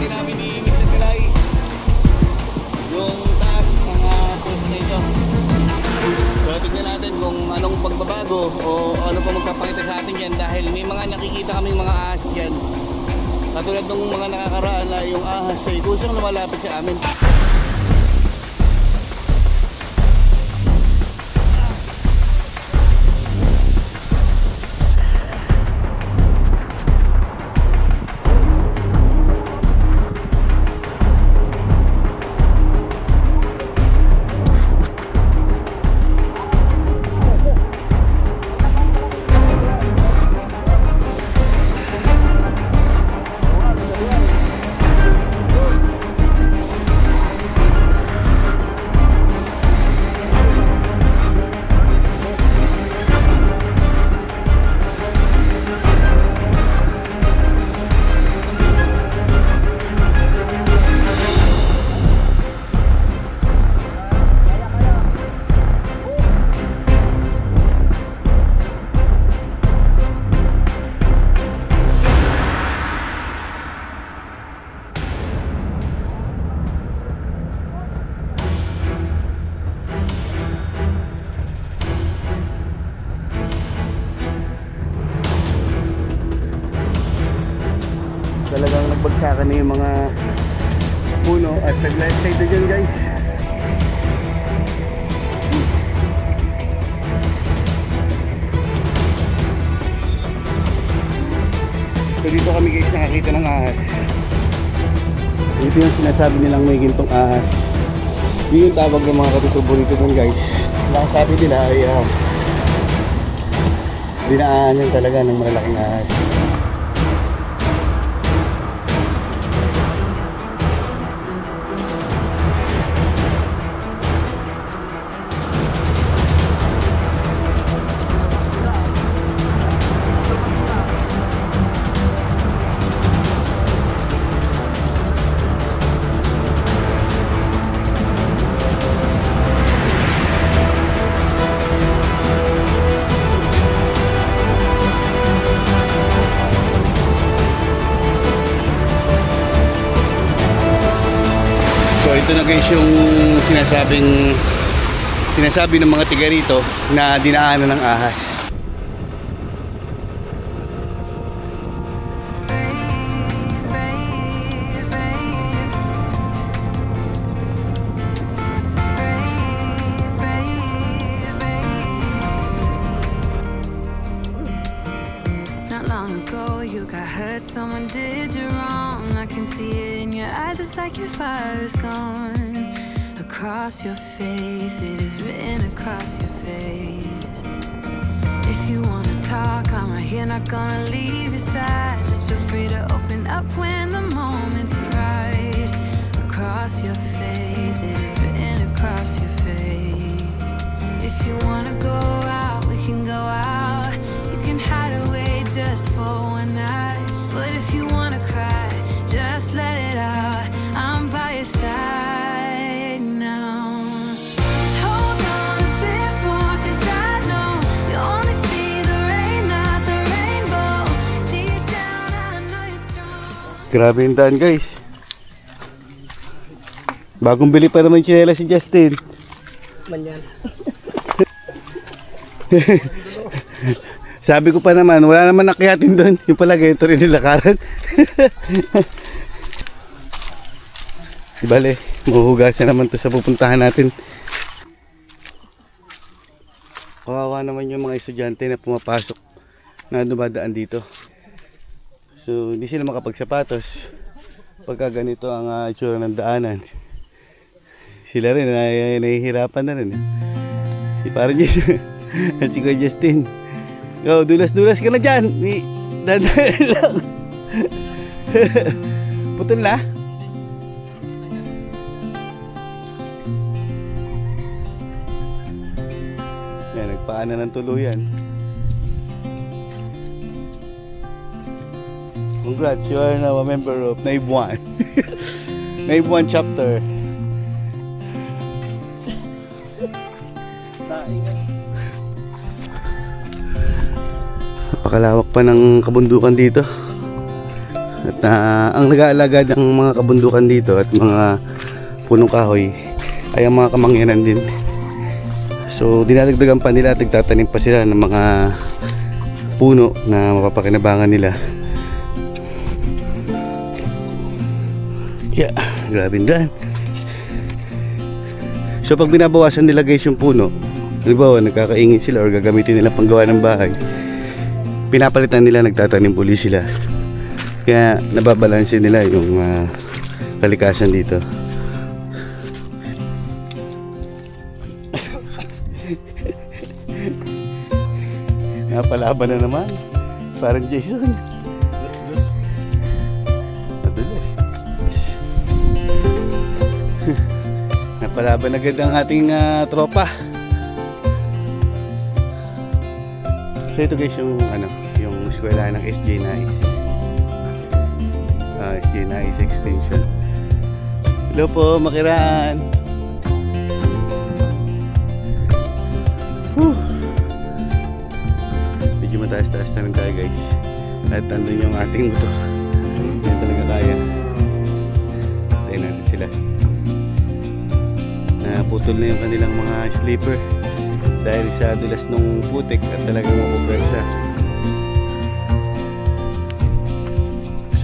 din namin ni Mr. Kalay yung taas ng post na ito. So tignan natin kung anong pagbabago o ano pa magpapakita sa atin yan, dahil may mga nakikita kaming mga ahas dyan. Katulad ng mga nakakaraan na yung ahas ay kusang lumalapit sa amin. Talagang nagbagsakan na yung mga puno at nag-lifeside na dyan, guys. So dito kami, guys, nakakita ng ahas. Ito yung sinasabi nilang may gintong ahas. Yun yung tawag ng mga katutubo rito dun, guys. Ang sabi nila ay dinaanan talaga ng malalaking ahas. So ito na, guys, yung sinasabi ng mga tiga rito na dinaanan ng ahas. Not long ago you got hurt, someone did you wrong. I can see it in your eyes, it's like your fire is gone. Across your face, it is written across your face. If you wanna talk, I'm right here, not gonna leave your side. Just feel free to open up when the moment's right. Across your face, it is written across your face. If you wanna go out, we can go out. You can hide away just for one night. But if you wanna cry, just let it out. I'm by your side now. Just hold on a bit more, 'cause I know you only see the rain, not the rainbow. Deep down I know you're strong. Grabe yung daan, guys. Bagong bili pa naman tsinelas si Justin. Manyan. Sabi ko pa naman, wala naman nakyatin doon. Yung pala, ganito rin nilakaran. Bale, mahuhugasan naman to sa pupuntahan natin. Kawawa naman yung mga estudyante na pumapasok na dumadaan dito. So, hindi sila makapagsapatos pagka ganito ang itsura ng daanan. Sila rin, nahihirapan na rin. Si parang at si Kuya Justin. Go, dulas-dulas ka na dyan. Dadaan lang. Putol na. Yan, nagpaanan ng tuluyan. Congrats, you are now a member of Naive 1. Naive 1 chapter. Napakalawak pa ng kabundukan dito. At ang nag-aalaga ng mga kabundukan dito at mga punong kahoy ay ang mga kamangyanan din. So dinadagdagan pa nila at nagtatanim pa sila ng mga puno na mapapakinabangan nila. Yeah, grabe daan. So pag binabawasan nila guys yung puno, halimbawa nagkakaingin sila or gagamitin nila panggawa ng bahay, pinapalitan nila, nagtatanim uli sila. Kaya nababalansin nila yung kalikasan dito. Napalaban na naman. Parang Jason. Madulas. Napalaban agad ang ating tropa. So ito guys yung yung eskwelahan ng SJ Nice. SJ Nice Extension. Hello po, Makiraan. Medyo mataas-taas na rin tayo guys. At andun yung ating motor. Hindi talaga kaya. Tayo natin sila. Naputol na yung kanilang mga sleeper dahil sa dulas ng putik at talagang makupersa.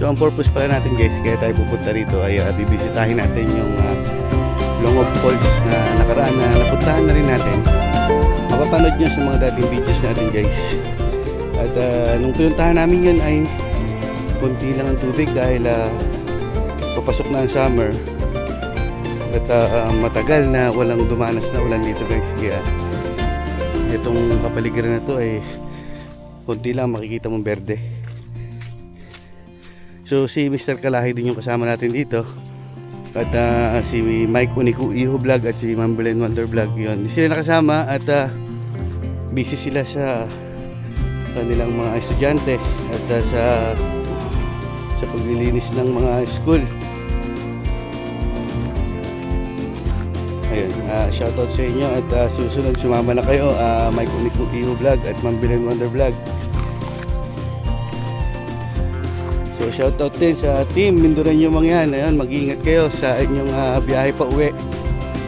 So ang purpose pala natin guys, kaya tayo pupunta rito ay bibisitahin natin yung Longog Falls na nakaraan na napuntahan na rin natin. Mapapanood nyo sa mga dating videos natin guys. At nung pinuntahan namin yun ay kunti lang ang tubig dahil papasok na ang summer. At matagal na walang dumanas na ulan dito guys. Kaya itong kapaligiran na to ay kunti lang makikita mong berde. So si Mr. Kalahi din yung kasama natin dito. At si Mike Uniku Iho Vlog at si Ma'am Belen Wonder Vlog, yun. Hindi sila nakasama at busy sila sa kanilang mga estudyante at sa paglilinis ng mga school. Ayun, shoutout sa inyo at susunod sumama na kayo, Mike Uniku Iho Vlog at Ma'am Belen Wonder Vlog. So shoutout din sa team Mindoreño mga yan. Ayun, mag-iingat kayo sa inyong biyahe pa uwi.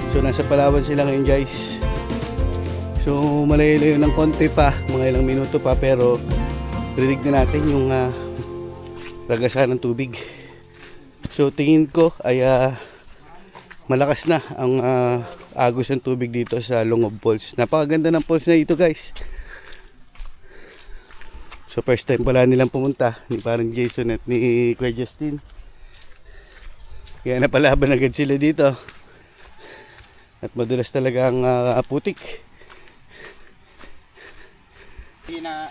So nasa Palawan sila ngayon guys. So malayo-layo ng konti pa, mga ilang minuto pa, pero rinig na natin yung ragasan ng tubig. So tingin ko ay malakas na ang agos ng tubig dito sa Longog Falls. Napakaganda ng falls na ito guys. So first time pala nilang pumunta, ni parang Jason at ni Kuya Justin. Kaya napalaban agad sila dito. At madulas talaga ang putik.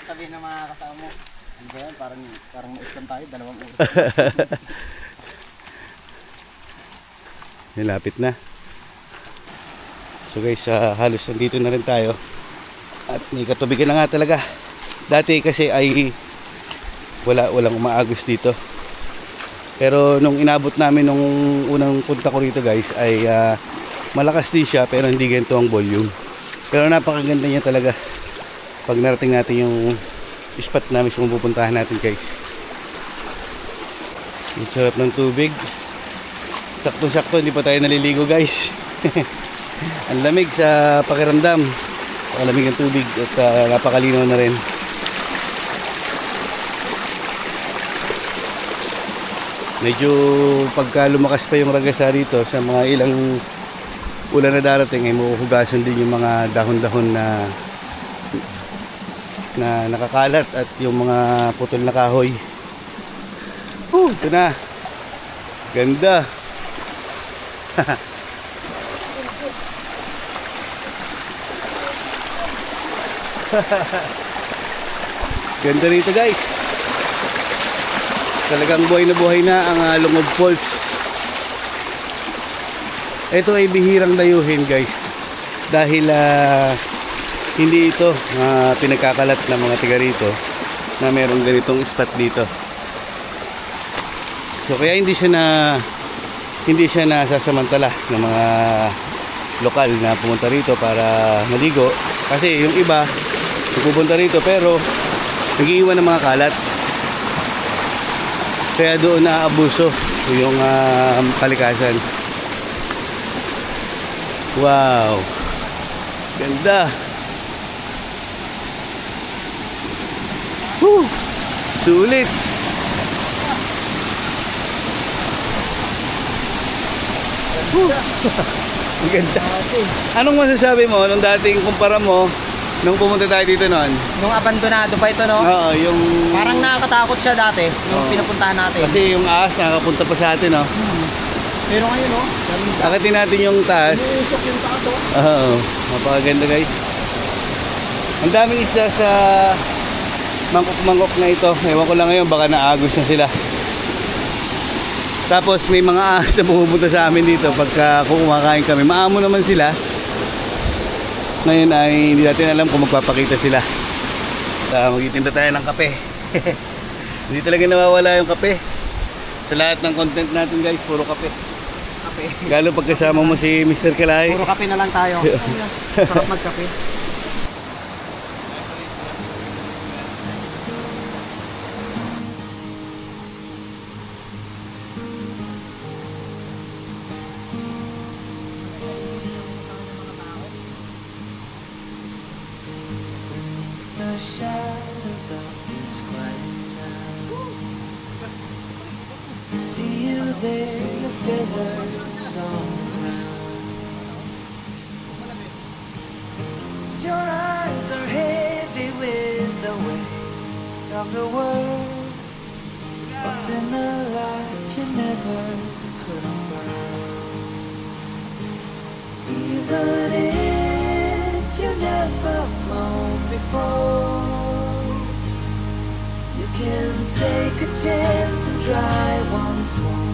Sabi ng mga kasama mo, ano ba yan? Parang na-scam tayo, 2 oras. Nilapit na. So guys, halos nandito na rin tayo. At may katubigan na nga talaga. Dati kasi ay walang umaagos dito. Pero nung inabot namin nung unang punta ko rito guys ay malakas din siya pero hindi ganito ang volume. Pero napakaganda niya talaga pag narating natin yung spot namin kung pupuntahan natin guys. Ang sarap ng tubig. Sakto-sakto, hindi pa tayo naliligo guys. Ang lamig sa pakiramdam. Ang lamig ng tubig at napakalinaw na rin. Medyo pagka lumakas pa yung ragasa dito sa mga ilang ulan na darating ay mahuhugasan din yung mga dahon-dahon na nakakalat at yung mga putol na kahoy. Ito na. Ganda. Ganda rito guys. Talagang buhay na ang Longog Falls. Ito ay bihirang dayuhin guys. Dahil hindi ito pinagkakalat ng mga tiga rito na merong ganitong spot dito. So kaya hindi siya nasasamantala ng mga lokal na pumunta rito para maligo. Kasi yung iba pupunta rito pero nag-iiwan ng mga kalat. Kaya doon naaabuso yung kalikasan. Wow! Ganda! Woo! Sulit! Woo! Ang ganda! Anong masasabi mo nung dating kumpara mo nung pumunta tayo dito noon? Nung abandonado pa ito, no? Oo, yung... Parang nakakatakot siya dati, nung Oo. pinapuntahan natin. Kasi yung ahas nakakapunta pa sa atin, no? Pero ngayon, no? Akitin natin yung taas. Iusok yung taas, oh. Oo, napakaganda guys. Ang daming isda sa mangkok-mangkok na ito. Ewan ko lang ngayon, baka naagos na sila. Tapos may mga ahas na pumupunta sa amin dito pagka kumakain kami. Maamo naman sila. Ngayon ay hindi natin alam kung magpapakita sila. Magtitinda tayo ng kape. Hindi talaga nawawala yung kape. Sa lahat ng content natin guys, puro kape. Kape. Lalo pagkasama mo si Mr. Kalay. Puro kape na lang tayo. Sarap magkape. The shadows of this quiet town. See you there, your feathers on the ground. Your eyes are heavy with the weight of the world. Lost in a life you never could have found. Even if you never flown before, you can take a chance and try once more.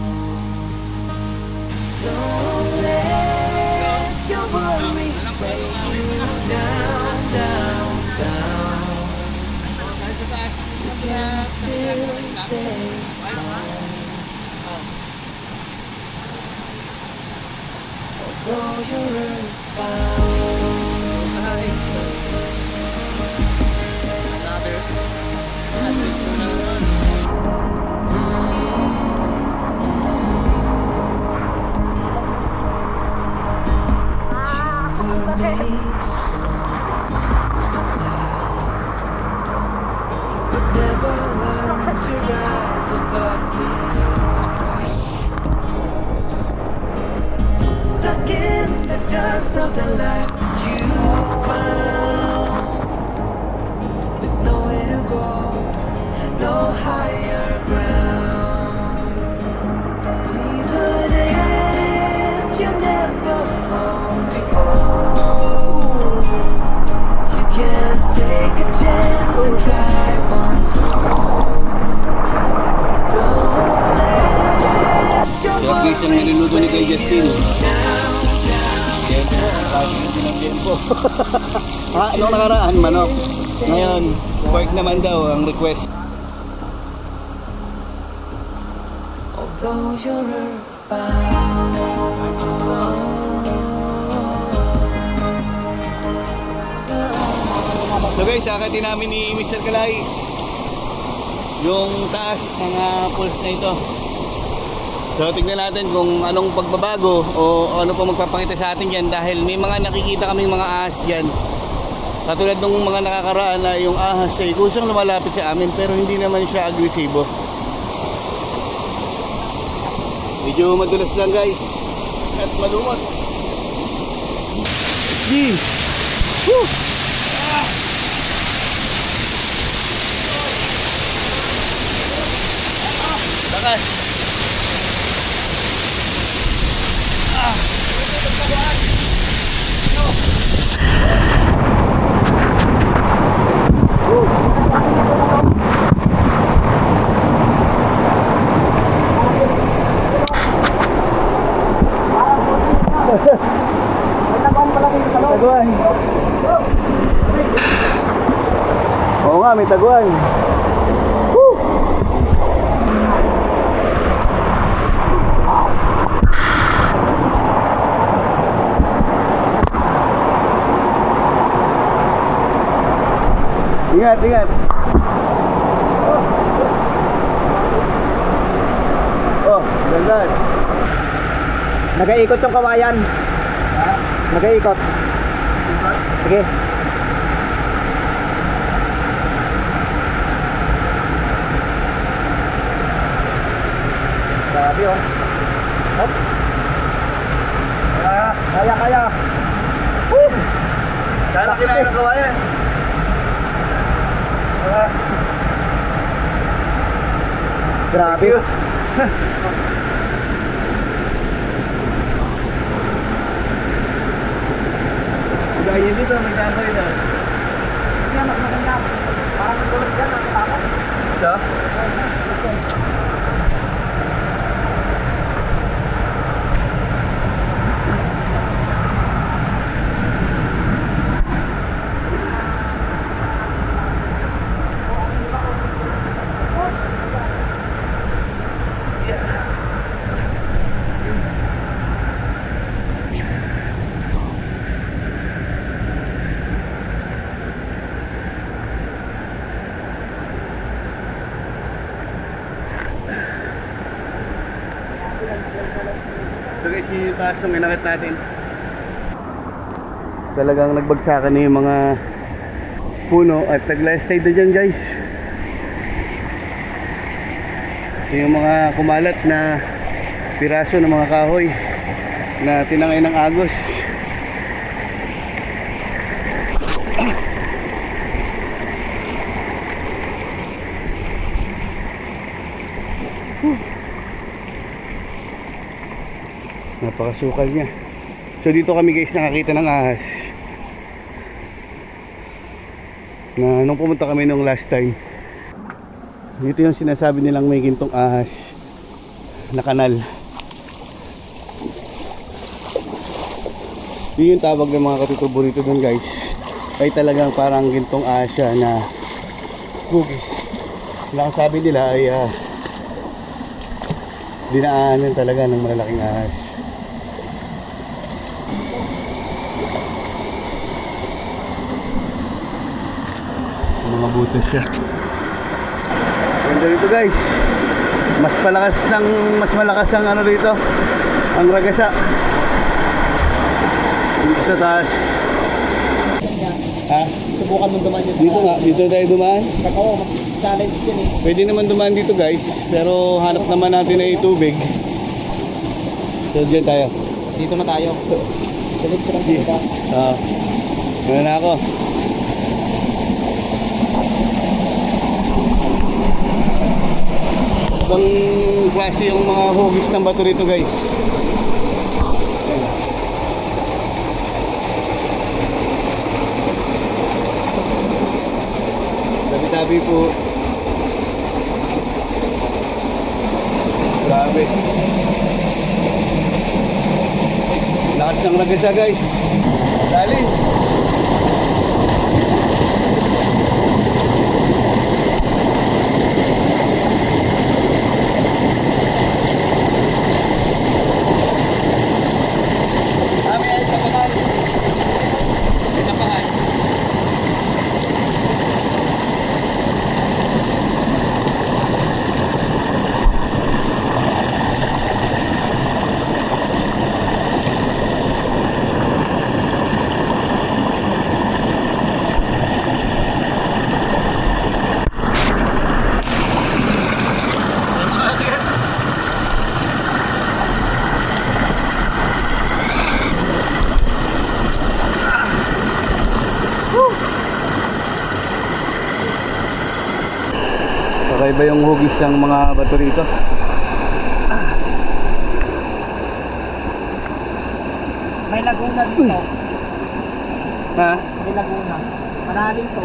Don't let your worries weigh you down, down, down. You can still take flight, although you're earthbound. Made so much clouds, but never learn to rise above these clouds. Stuck in the dust of the life that you found, with nowhere to go, no higher ground. Even if you never flown before, can take a chance and try once more. Don't let your Sarap guys ang niluluto ni kay Justin. Yan po, lagi din ang tempo. Nung nakaraan, manok. Ngayon, pork naman daw ang request. although you're earthbound. So guys, akatin namin ni Mr. Kalay yung taas ng pulse na ito. So tignan natin kung anong pagbabago o ano pa magpapakita sa atin yan, dahil may mga nakikita kaming mga ahas dyan. Katulad ng mga nakakaraan na yung ahas ay kusang lumalapit sa amin pero hindi naman siya agresibo. Medyo madulas lang guys at malumot. Woo! Lakas. Taguan. Oo nga, may taguan. Woo! Ingat, ingat. Yan. Nag-iikot yung kawayan. Nag-iikot. Sige. Grabe oh. Hop. Kaya. Woo! Kaya kinain ng kawayan. Grabe. Gaya dito, magkakaroon na. Kaya mas maganda. Parang tulad yan, nakatapos. Ito? So guys, yung taas ng inakit natin. Talagang nagbagsakan na yung mga puno at nag-last tide na dyan guys. Ito yung mga kumalat na piraso ng mga kahoy na tinangay ng agos. Napakasukal niya. So dito kami guys nakakita ng ahas na nung pumunta kami nung last time. Dito yung sinasabi nilang may gintong ahas na kanal. Yun yung tawag ng mga katutubo rito dun guys. Ay talagang parang gintong ahas siya na hugis. Ang sabi nila ay dinaanan talaga ng malalaking ahas. Mga butas siya. Ganda rito guys. Mas malakas ang ano rito, ang ragasa dito sa taas. Ha? Subukan mong dumaan dyan sa Dito nga, dito tayo dumaan. Oo, mas challenge din eh. Pwede naman dumaan dito guys, pero hanap naman natin ay tubig. So dyan tayo. Dito na tayo. Salit ko lang dito. Ano na ako? Ibang klase yung mga hugis ng bato rito guys. Tabi-tabi po. Grabe. Lakas ng lagasa guys. Dali. Kakaiba yung hugis ng mga bato rito. May laguna dito. Ha? May laguna. Manalim to.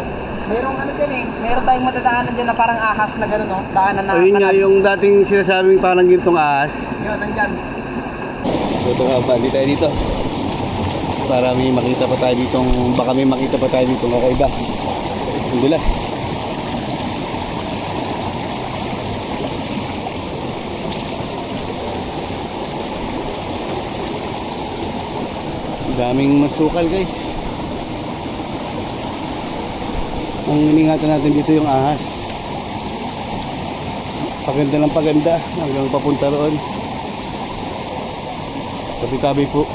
Mayroong ano dyan eh. Mayroon tayong matadaanan dyan na parang ahas na gano'n no? Daanan na Ayun nga yung dating sinasabing parang gintong ahas. Yun, nandyan. Ito nga ba, di tayo dito. Para may makita pa tayo ditong, baka may makita pa tayo ditong kakaiba. Ang dulas. Daming masukal guys. Ang iningatan natin dito yung ahas. Paganda ng paganda hanggang papunta roon. Tabi-tabi po.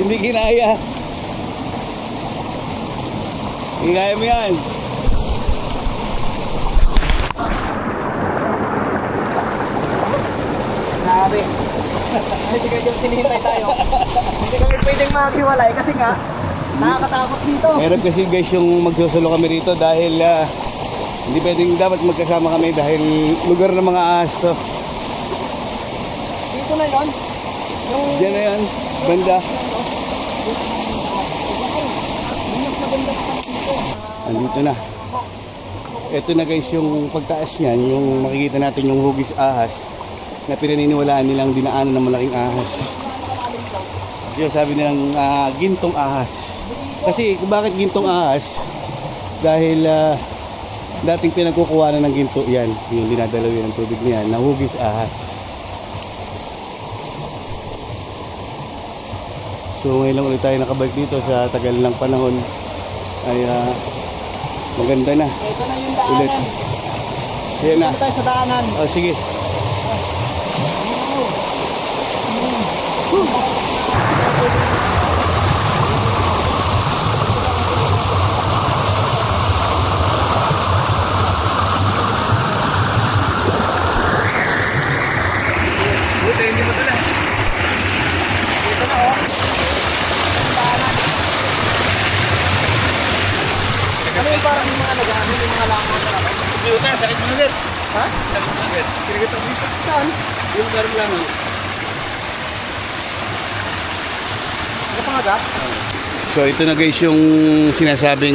Hindi kinaya. Hindi kaya mo yan. Grabe. Ay, sige, yung sinihintay tayo. Hindi kami pwedeng maghiwalay kasi nga, nakakatakot dito. Meron kasi guys yung magsusulo kami rito dahil hindi pwedeng dapat magkasama kami dahil lugar ng mga ahas to. Dito na yon. Yung... Diyan na yan, banda. Andito na. Ito na guys yung pagtaas niyan, yung makikita natin yung hugis ahas na pinaniniwalaan nilang dinaanan ng malaking ahas. Yung sabi nilang gintong ahas. Kasi kung bakit gintong ahas? Dahil dating pinagkukuha na ng ginto yan, yung dinadalaw yan ng tubig niyan, na hugis ahas. So ngayon lang ulit tayo nakabalik dito sa tagal ng panahon ay maganda na. Ito na yung daanan. Ulit. Ayan na. Dito tayo sa daanan. Oh, sige. Buti, hindi mo tala. Dito na oh. Daanan. Ano yung parang yung mga nag-ano, yung mga langan na lang? Buti, sakit mo ulit. Ha? Sakit mo ulit. Kinigat ang bisa. Saan? Yung parang langan. Ano pang agad? So ito na guys yung sinasabi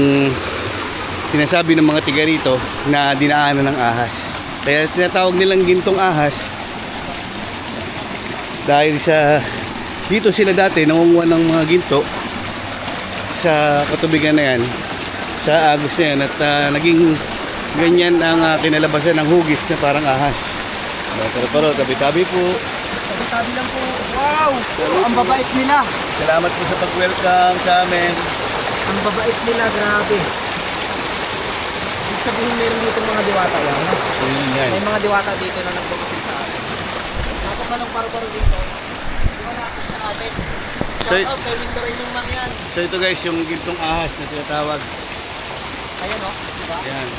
ng mga tiga rito na dinaanan ng ahas. Kaya tinatawag nilang gintong ahas dahil sa dito sila dati nangunguha ng mga ginto sa katubigan na yan, sa agos na yan, at naging ganyan ang kinalabasan ng hugis na parang ahas. Pero tabi-tabi po. Tabi lang po. Wow! Ang babait nila. Salamat po sa pag-welcome sa amin. Ang babait nila, grabe. Ibig sabihin meron dito mga diwata yan. No? Yan. May mga diwata dito na nagbukasin sa atin. Tapos anong paro-paro dito? Diwata sa atin. So, Shout out kay Winter yung man yan. So ito guys yung gintong ahas na tinatawag. Ayan o, diba? Yan.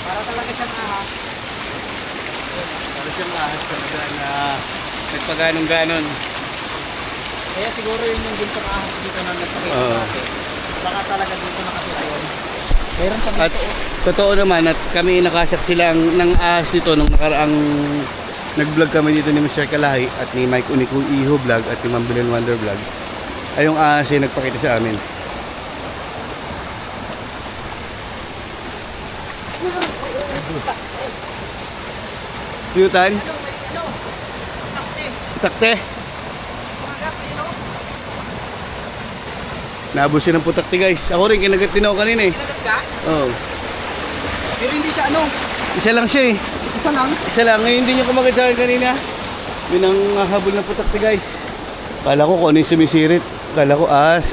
Para talaga siyang ahas. Para siyang ahas talaga na nagpaganong-ganon. Kaya siguro yun yung gintong ahas dito na nagpakita Oo. sa atin. Baka talaga dito nakatira yun. Meron sa At dito. totoo naman at kami nakasaksi lang ng ahas dito nung nakaraang nag-vlog kami dito ni Mr. Kalahi at ni Mike Unico Iho Vlog at ni Ma'am Belen Wonder Vlog. Ay yung ahas ay nagpakita sa amin. Tuyutan? Putakte? Naabos siya ng putakte guys. Ako rin kinagat din ako kanina eh. Kinagat ka? Oo. Pero hindi siya ano. Isa lang siya eh. Isa lang. Isa lang. Ngayon hindi niya kumagat sa akin kanina. Yun ang habol ng putakte guys. Kala ko kung ano yung sumisirit. Kala ko as.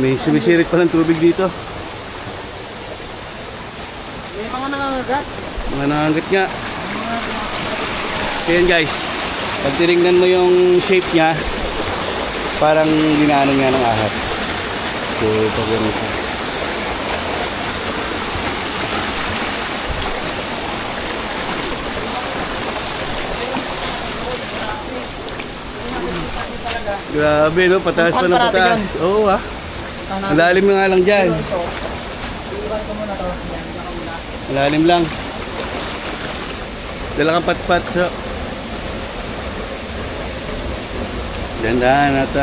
May sumisirit pa ng tubig dito. May mga nangangagat. Mga nangangat nga. Ayan guys. Pag tinignan mo yung shape niya, parang ginaanan nga ng ahas. So, ito ganito. Grabe no, pataas pa na pataas. Oo ha. Ang lalim nga lang dyan. Malalim lang. Dala kang pat-pat. So. Dandahan at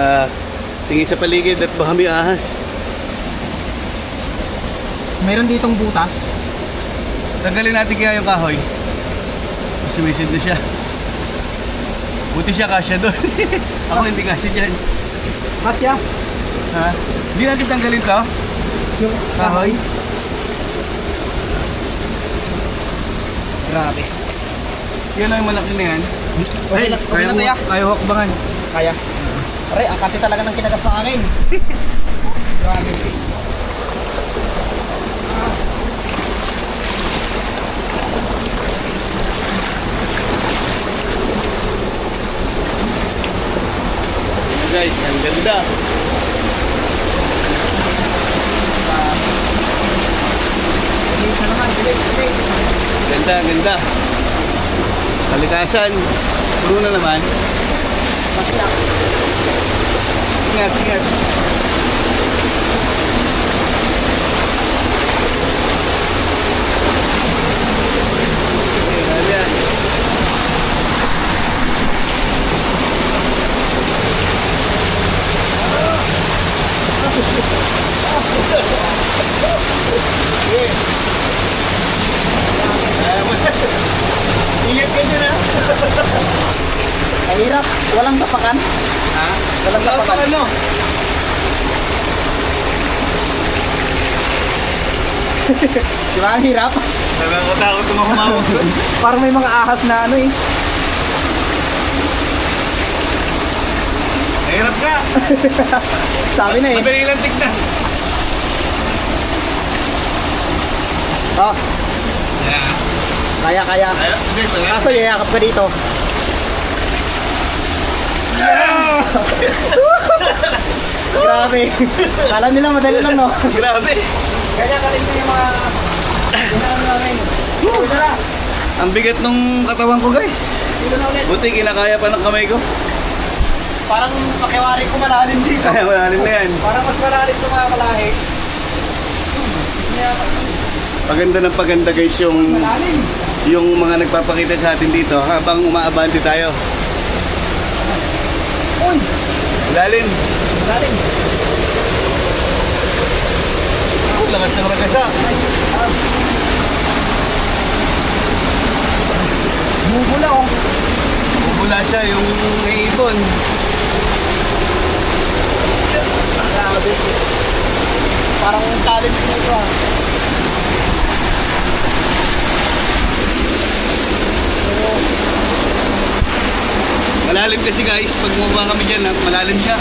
tingin sa paligid at baka may ahas. Meron ditong butas. Tanggalin natin kaya yung kahoy. Sumisid na siya. Buti siya kasya doon. Ako hindi kasya dyan. Masya. Ha? Hindi natin tanggalin to? Yung Kahoy? Grabe. Yan lang yung malaki na yan. Okay na, okay na to, ya. Kaya hakbangan. Kaya. Aray, ang kasi talaga ng kinagat sa akin. Guys, ang ganda. Bilis na naman, bilis. Ganda, ganda. Kalikasan. Puro na naman. Masilak. Ingat, ingat. Okay, yan. Ingat ka dyan, ha? Ang hirap, walang tapakan. Ha? Walang tapakan. Ano? Di ba ang hirap? Nakakatakot kung humawak doon. Parang may mga ahas na ano eh. Nahirap ka. Sabi na eh. Madali lang tignan. Oh, Yeah. kaya. Ayun, hindi, wala. Kaso yayakap ka dito. Grabe. Kala nila madali lang no. Grabe. Kaya ka rin yung mga ginagawa namin. Dito na. Ang bigat nung katawan ko, guys. Dito na ulit. Buti kinakaya pa ng kamay ko. Parang pakiwari ko malalim dito. Kaya malalim na yan. Parang mas malalim ito mga kalahi. Paganda ng paganda, guys, Malalim. yung mga nagpapakita sa atin dito habang umaabante tayo. Uy! Lalim. Malalim. Oh, lakas ng ragasa. Bubula oh. Bubula siya yung naipon. Grabe. Parang challenge na ito ah. Malalim kasi, guys. Pag bumaba kami dyan, malalim siya.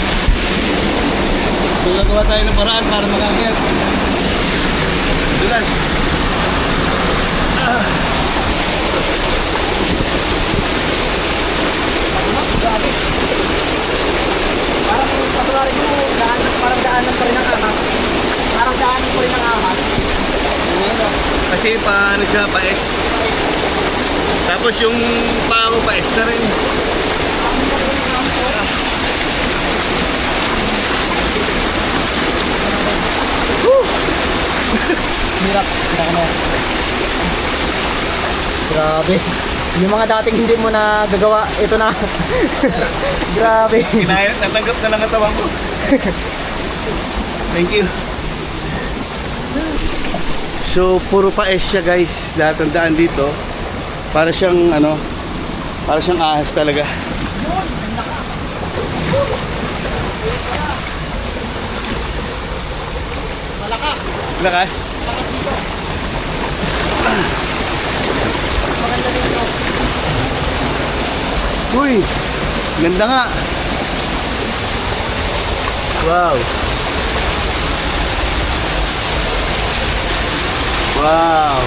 So, gagawa tayo ng paraan para makakit. Dulas. Grabe. Parang patuloy mo, parang daanan pa rin ang ahas. Parang daanan pa rin ang ahas. Kasi paano siya, pa-S. Tapos yung paa ko pa-S na rin. Hirap. Grabe. Yung mga dating hindi mo na gagawa, ito na. Grabe. Kinaya, natanggap na lang ang tawang ko. Thank you. So, puro pa-S siya, guys. Lahat ng daan dito. Para siyang, para siyang ahas talaga. Malakas. Lakas. Malakas dito. Maganda dito. Uy, ganda nga. Wow. Wow.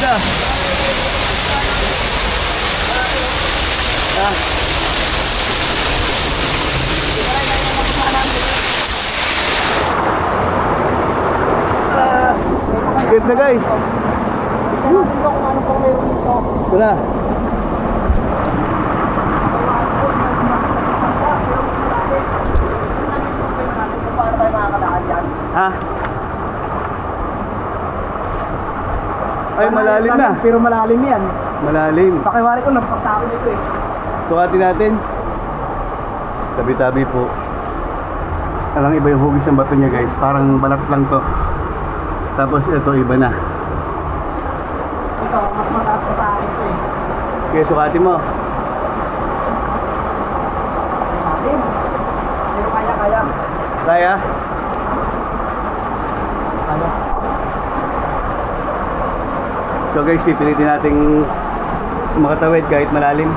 Ganda. Ah. Ganda, guys. Tignan natin kung ano pang meron dito. Tara. Paano tayo makakadaan dyan? Ha? Ay, malalim na. Pero malalim yan. Malalim. Pakiwari ko, nagpagtako dito eh. Sukatin natin. Tabi-tabi po. Alang iba yung hugis ng bato niya, guys. Parang balat lang to. Tapos ito iba na. Ito, mas mataas pa sa akin ito eh. Kaya sukatin mo. Malalim. Pero kaya. Kaya? Kaya. So guys, pipilitin nating makatawid kahit malalim.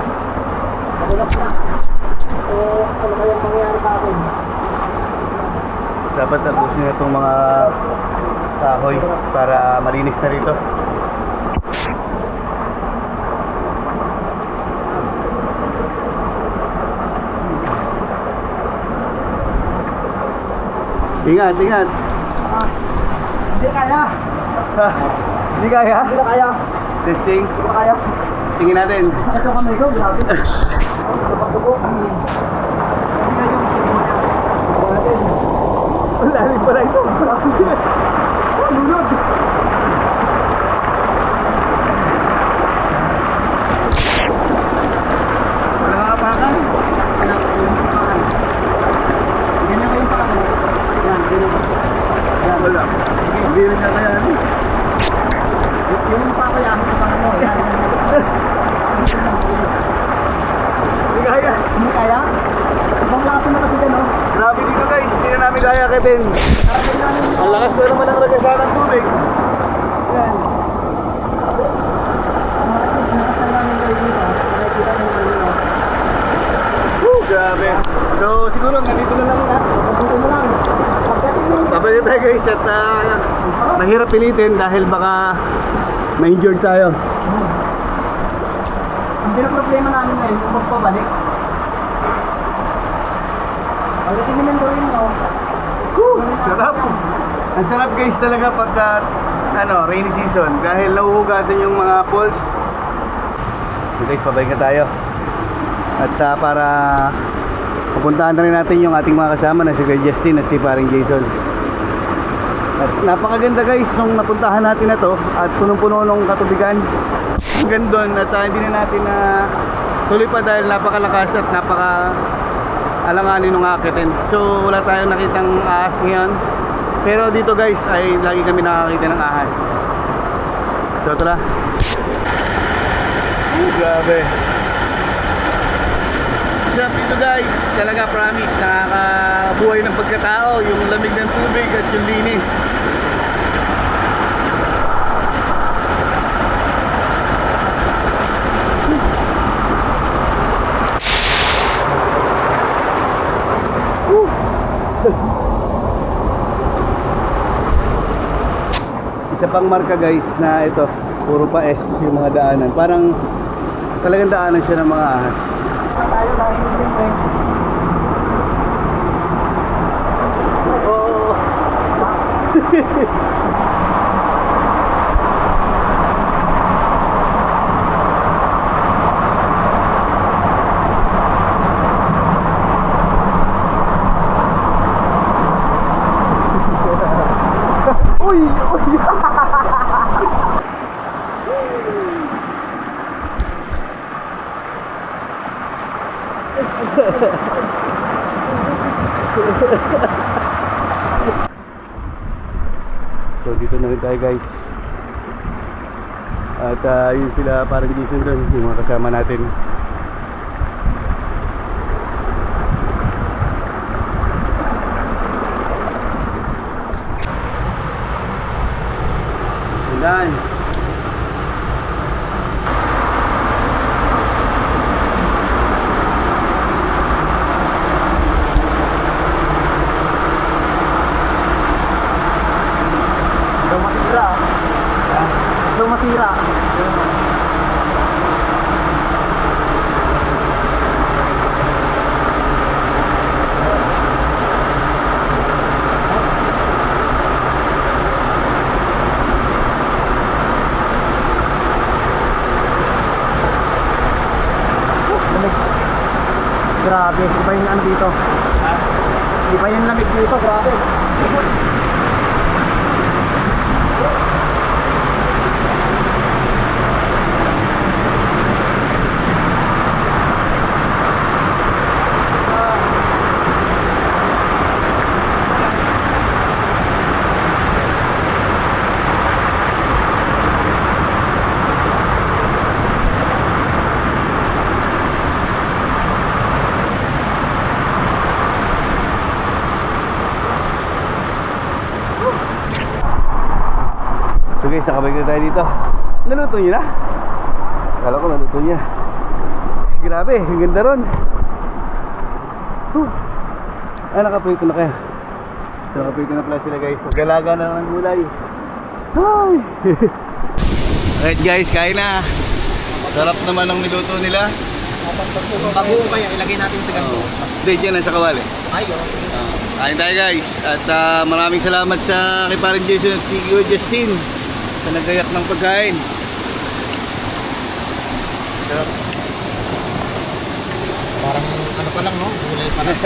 Nakulap na. Ano kayang mangyayari sa akin? Dapat tapusin na itong mga kahoy para malinis na rito. Ingat, ingat. Hindi kaya. Hindi kaya? Hindi na kaya. Testing. Hindi na kaya. Tingin natin. Ito kami ko, grabe. Dugo. Ang lalim pala ito. Lunod. Wala kang apakan. Ganyan ko yung pakan. Yan, ganyan. Yan, wala. Hindi rin na kaya. Yung pa ko yan, yung pakan mo. Yan. Hindi kaya. Hindi kaya? Ibang lakas na kasi dyan, oh. Grabe dito guys. Hindi na namin kaya, Kevin. Karating namin yung Ang lakas na naman ang ragasan ng tubig. yan. Nakasal namin kayo dito. Nakikita nyo naman yun, oh. Woo, grabe. So siguro nandito na lang na. Pagbuto mo lang. Pagdating mo. Sabay na tayo guys at mahirap pilitin dahil baka ma-injured tayo. Hindi na problema namin ngayon kung magpabalik. Pagdating naman gawin mo. Woo, sarap. Ang sarap guys talaga pagka rainy season dahil nauhugasan yung mga falls. So guys, pabalik na tayo. At para pupuntahan na rin natin yung ating mga kasama na si Kuya Justin at si paring Jason. At napakaganda guys nung napuntahan natin na to at punong-puno nung katubigan. Hanggang doon at hindi na natin na tuloy pa dahil napakalakas at alanganin nung akitin. So wala tayong nakitang ahas ngayon. Pero dito guys ay lagi kami nakakita ng ahas. So tara. Grabe. Sarap dito guys. Talaga promise. Nakakabuhay ng pagkatao. Yung lamig ng tubig at yung linis. Isa pang marka guys na ito, puro pa S yung mga daanan. Parang talagang daanan siya ng mga ahas. Tayo dahil siyempre. Oo. Uy! Uy! So dito na rin tayo guys. At yun sila parang Jason doon, yung mga kasama natin. Yan. Daw matira. Daw matira. Grabe, iba yung ano dito. Iba yung lamig dito, grabe. So guys, nakabalik na tayo dito. Naluto nyo na? Akala ko naluto niya. grabe, ang ganda ron. Nakaprito na kayo. Nakaprito na pala sila guys. Magalaga na lang ng gulay. Hi! Alright guys, kain na. Sarap naman ang niluto nila. Bago kaya ilagay natin sa ganito. Date yan sa kawali. Ayun. Kain tayo guys. At maraming salamat sa kay Parang Jason at Tigo Justin sa nagayak ng pagkain. Sarap. Parang ano pa lang, no? Gulay pa lang.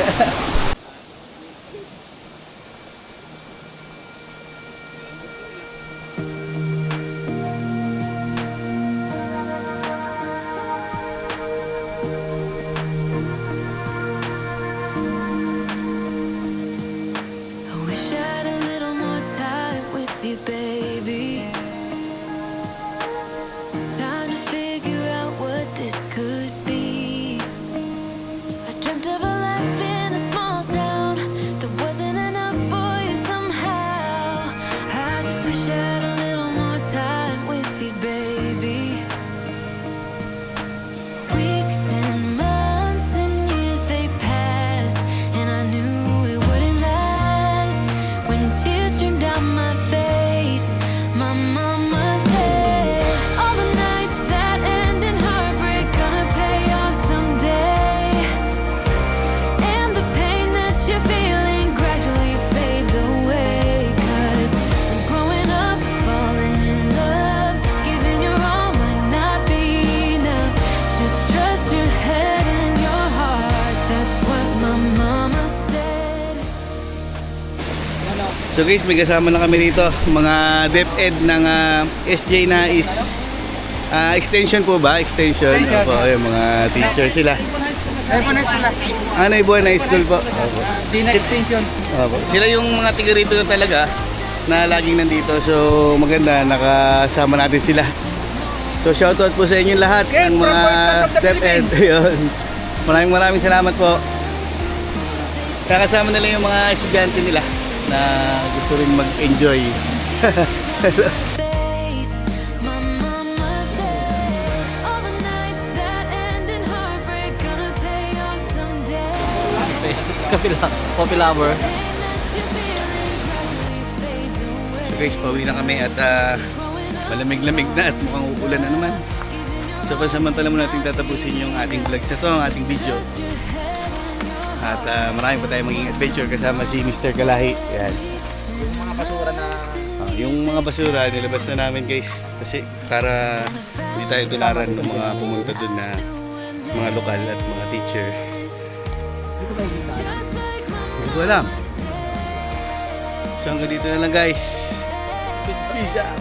I wish I had a little more time with you, baby. Time to figure out what this could be. I dreamt of a life in a small town that wasn't enough for you somehow. I just wish I had a little more time with you, baby. Weeks and months and years they passed, and I knew it wouldn't last. When tears streamed down my face, my mama said, all the nights that end in heartbreak gonna pay off someday. And the pain that you're feeling gradually fades away. 'Cause growing up, falling in love, giving your all might not be enough. Just trust your head and your heart, that's what my mama said. So guys, may kasama na kami rito. Mga DepEd ng SJ na is extension po ba? Extension. Opo, yung mga teacher sila. Ayun na sila. Ibuan High School po. Opo. Di na extension. Opo. Sila yung mga tiga rito na talaga na laging nandito. So maganda, nakasama natin sila. So shoutout po sa inyo lahat Yes, ng from mga Boy Scouts of the DepEd. Yun. Maraming salamat po. Kakasama nila yung mga estudyante nila na gusto rin mag-enjoy. Face, my mama said, all the nights that end in heartbreak gonna pay off someday. Coffee lover. Pain that you're feeling gradually fades away. So guys, pauwi na kami at malamig-lamig na at mukhang uulan na naman. So pansamantala mo natin tatapusin yung ating vlogs na to, ang ating video. At marami pa tayong maging adventure kasama si Mr. Kalahi. Yan. Yung mga basura na Yung mga basura nilabas na namin guys kasi para hindi tayo tularan ng mga pumunta dun na mga lokal at mga teacher. Hindi ko alam. So hanggang dito na lang guys. Peace out.